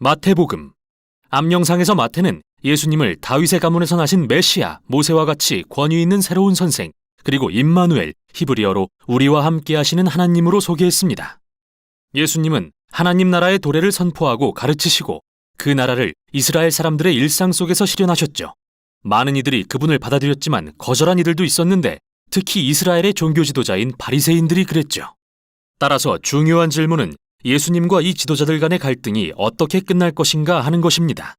마태복음. 암영상에서 마태는 예수님을 다윗의 가문에서 나신 메시아, 모세와 같이 권위 있는 새로운 선생, 그리고 임마누엘, 히브리어로 우리와 함께 하시는 하나님으로 소개했습니다. 예수님은 하나님 나라의 도래를 선포하고 가르치시고 그 나라를 이스라엘 사람들의 일상 속에서 실현하셨죠. 많은 이들이 그분을 받아들였지만 거절한 이들도 있었는데 특히 이스라엘의 종교 지도자인 바리새인들이 그랬죠. 따라서 중요한 질문은 예수님과 이 지도자들 간의 갈등이 어떻게 끝날 것인가 하는 것입니다.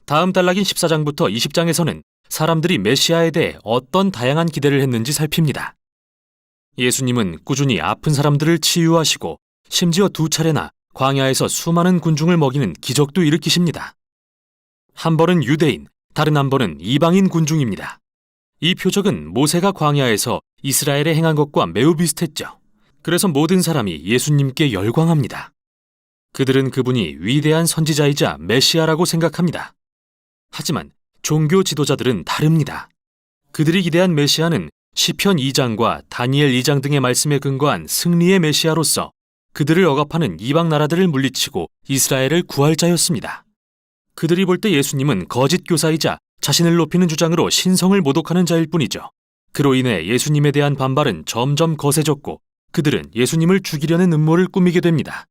다음 단락인 14장부터 20장에서는 사람들이 메시아에 대해 어떤 다양한 기대를 했는지 살핍니다. 예수님은 꾸준히 아픈 사람들을 치유하시고 심지어 2차례나 광야에서 수많은 군중을 먹이는 기적도 일으키십니다. 한 번은 유대인, 다른 한 번은 이방인 군중입니다. 이 표적은 모세가 광야에서 이스라엘에 행한 것과 매우 비슷했죠. 그래서 모든 사람이 예수님께 열광합니다. 그들은 그분이 위대한 선지자이자 메시아라고 생각합니다. 하지만 종교 지도자들은 다릅니다. 그들이 기대한 메시아는 시편 2장과 다니엘 2장 등의 말씀에 근거한 승리의 메시아로서 그들을 억압하는 이방 나라들을 물리치고 이스라엘을 구할 자였습니다. 그들이 볼 때 예수님은 거짓 교사이자 자신을 높이는 주장으로 신성을 모독하는 자일 뿐이죠. 그로 인해 예수님에 대한 반발은 점점 거세졌고 그들은 예수님을 죽이려는 음모를 꾸미게 됩니다.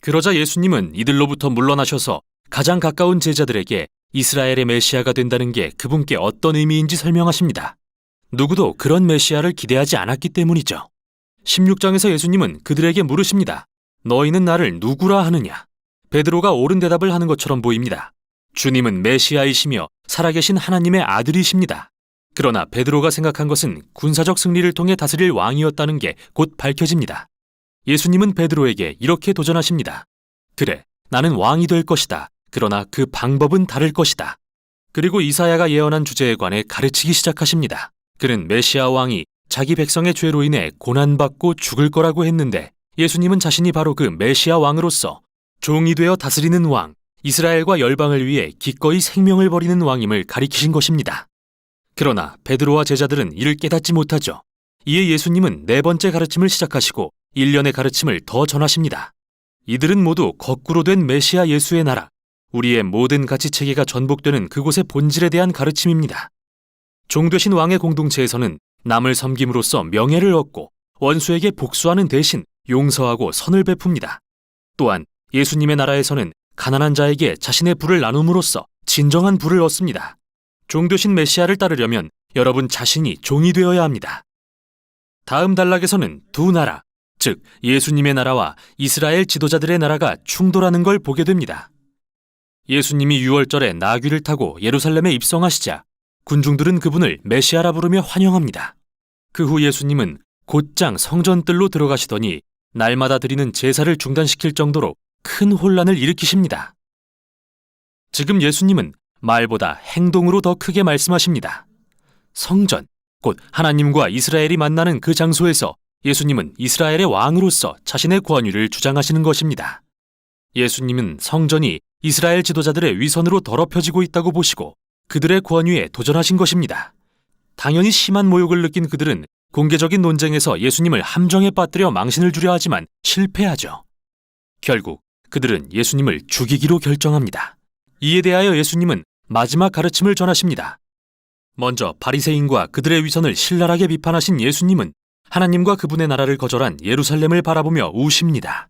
그러자 예수님은 이들로부터 물러나셔서 가장 가까운 제자들에게 이스라엘의 메시아가 된다는 게 그분께 어떤 의미인지 설명하십니다. 누구도 그런 메시아를 기대하지 않았기 때문이죠. 16장에서 예수님은 그들에게 물으십니다. 너희는 나를 누구라 하느냐? 베드로가 옳은 대답을 하는 것처럼 보입니다. 주님은 메시아이시며 살아계신 하나님의 아들이십니다. 그러나 베드로가 생각한 것은 군사적 승리를 통해 다스릴 왕이었다는 게 곧 밝혀집니다. 예수님은 베드로에게 이렇게 도전하십니다. 그래, 나는 왕이 될 것이다. 그러나 그 방법은 다를 것이다. 그리고 이사야가 예언한 주제에 관해 가르치기 시작하십니다. 그는 메시아 왕이 자기 백성의 죄로 인해 고난받고 죽을 거라고 했는데 예수님은 자신이 바로 그 메시아 왕으로서 종이 되어 다스리는 왕, 이스라엘과 열방을 위해 기꺼이 생명을 버리는 왕임을 가리키신 것입니다. 그러나 베드로와 제자들은 이를 깨닫지 못하죠. 이에 예수님은 4번째 가르침을 시작하시고 1년의 가르침을 더 전하십니다. 이들은 모두 거꾸로 된 메시아 예수의 나라, 우리의 모든 가치체계가 전복되는 그곳의 본질에 대한 가르침입니다. 종되신 왕의 공동체에서는 남을 섬김으로써 명예를 얻고 원수에게 복수하는 대신 용서하고 선을 베풉니다. 또한 예수님의 나라에서는 가난한 자에게 자신의 부를 나눔으로써 진정한 부를 얻습니다. 종되신 메시아를 따르려면 여러분 자신이 종이 되어야 합니다. 다음 단락에서는 두 나라, 즉 예수님의 나라와 이스라엘 지도자들의 나라가 충돌하는 걸 보게 됩니다. 예수님이 유월절에 나귀를 타고 예루살렘에 입성하시자 군중들은 그분을 메시아라 부르며 환영합니다. 그 후 예수님은 곧장 성전뜰로 들어가시더니 날마다 드리는 제사를 중단시킬 정도로 큰 혼란을 일으키십니다. 지금 예수님은 말보다 행동으로 더 크게 말씀하십니다. 성전, 곧 하나님과 이스라엘이 만나는 그 장소에서 예수님은 이스라엘의 왕으로서 자신의 권위를 주장하시는 것입니다. 예수님은 성전이 이스라엘 지도자들의 위선으로 더럽혀지고 있다고 보시고 그들의 권위에 도전하신 것입니다. 당연히 심한 모욕을 느낀 그들은 공개적인 논쟁에서 예수님을 함정에 빠뜨려 망신을 주려 하지만 실패하죠. 결국 그들은 예수님을 죽이기로 결정합니다. 이에 대하여 예수님은 마지막 가르침을 전하십니다. 먼저 바리새인과 그들의 위선을 신랄하게 비판하신 예수님은 하나님과 그분의 나라를 거절한 예루살렘을 바라보며 우십니다.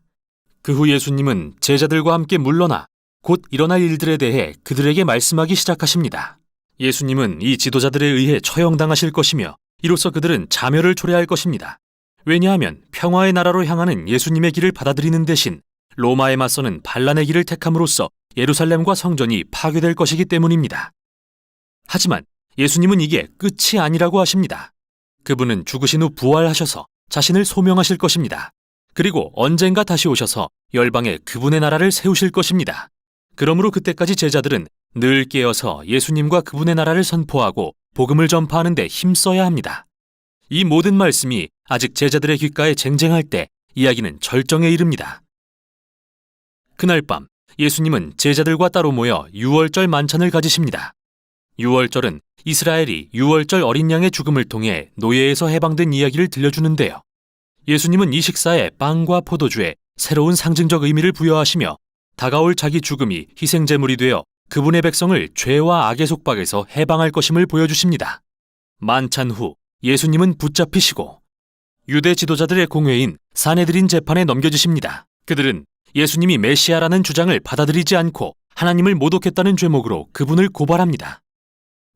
그 후 예수님은 제자들과 함께 물러나 곧 일어날 일들에 대해 그들에게 말씀하기 시작하십니다. 예수님은 이 지도자들에 의해 처형당하실 것이며 이로써 그들은 자멸을 초래할 것입니다. 왜냐하면 평화의 나라로 향하는 예수님의 길을 받아들이는 대신 로마에 맞서는 반란의 길을 택함으로써 예루살렘과 성전이 파괴될 것이기 때문입니다. 하지만 예수님은 이게 끝이 아니라고 하십니다. 그분은 죽으신 후 부활하셔서 자신을 소명하실 것입니다. 그리고 언젠가 다시 오셔서 열방에 그분의 나라를 세우실 것입니다. 그러므로 그때까지 제자들은 늘 깨어서 예수님과 그분의 나라를 선포하고 복음을 전파하는 데 힘써야 합니다. 이 모든 말씀이 아직 제자들의 귓가에 쟁쟁할 때 이야기는 절정에 이릅니다. 그날 밤 예수님은 제자들과 따로 모여 유월절 만찬을 가지십니다. 유월절은 이스라엘이 유월절 어린 양의 죽음을 통해 노예에서 해방된 이야기를 들려주는데요. 예수님은 이 식사에 빵과 포도주에 새로운 상징적 의미를 부여하시며 다가올 자기 죽음이 희생제물이 되어 그분의 백성을 죄와 악의 속박에서 해방할 것임을 보여주십니다. 만찬 후 예수님은 붙잡히시고 유대 지도자들의 공회인 산헤드린 재판에 넘겨지십니다. 그들은 예수님이 메시아라는 주장을 받아들이지 않고 하나님을 모독했다는 죄목으로 그분을 고발합니다.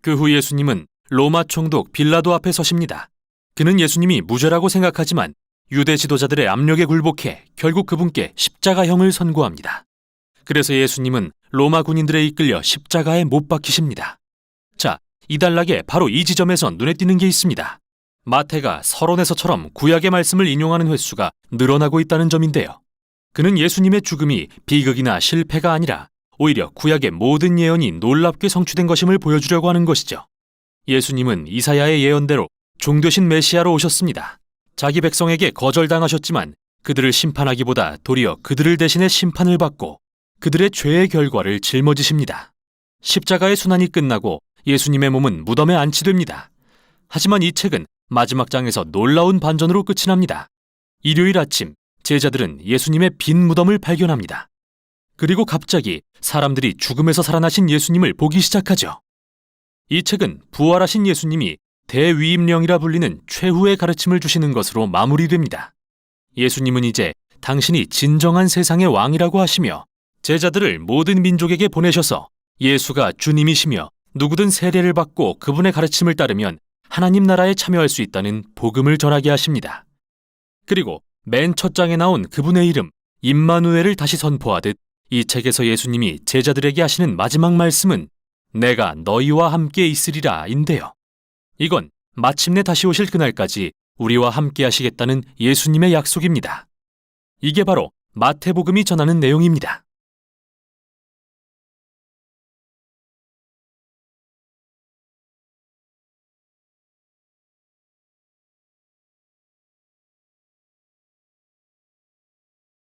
그 후 예수님은 로마 총독 빌라도 앞에 서십니다. 그는 예수님이 무죄라고 생각하지만 유대 지도자들의 압력에 굴복해 결국 그분께 십자가형을 선고합니다. 그래서 예수님은 로마 군인들에 이끌려 십자가에 못 박히십니다. 자, 이 단락에 바로 이 지점에서 눈에 띄는 게 있습니다. 마태가 서론에서처럼 구약의 말씀을 인용하는 횟수가 늘어나고 있다는 점인데요. 그는 예수님의 죽음이 비극이나 실패가 아니라 오히려 구약의 모든 예언이 놀랍게 성취된 것임을 보여주려고 하는 것이죠. 예수님은 이사야의 예언대로 종되신 메시아로 오셨습니다. 자기 백성에게 거절당하셨지만 그들을 심판하기보다 도리어 그들을 대신해 심판을 받고 그들의 죄의 결과를 짊어지십니다. 십자가의 순환이 끝나고 예수님의 몸은 무덤에 안치됩니다. 하지만 이 책은 마지막 장에서 놀라운 반전으로 끝이 납니다. 일요일 아침 제자들은 예수님의 빈 무덤을 발견합니다. 그리고 갑자기 사람들이 죽음에서 살아나신 예수님을 보기 시작하죠. 이 책은 부활하신 예수님이 대위임령이라 불리는 최후의 가르침을 주시는 것으로 마무리됩니다. 예수님은 이제 당신이 진정한 세상의 왕이라고 하시며 제자들을 모든 민족에게 보내셔서 예수가 주님이시며 누구든 세례를 받고 그분의 가르침을 따르면 하나님 나라에 참여할 수 있다는 복음을 전하게 하십니다. 그리고 맨 첫 장에 나온 그분의 이름 임마누엘을 다시 선포하듯 이 책에서 예수님이 제자들에게 하시는 마지막 말씀은 내가 너희와 함께 있으리라 인데요. 이건 마침내 다시 오실 그날까지 우리와 함께 하시겠다는 예수님의 약속입니다. 이게 바로 마태복음이 전하는 내용입니다.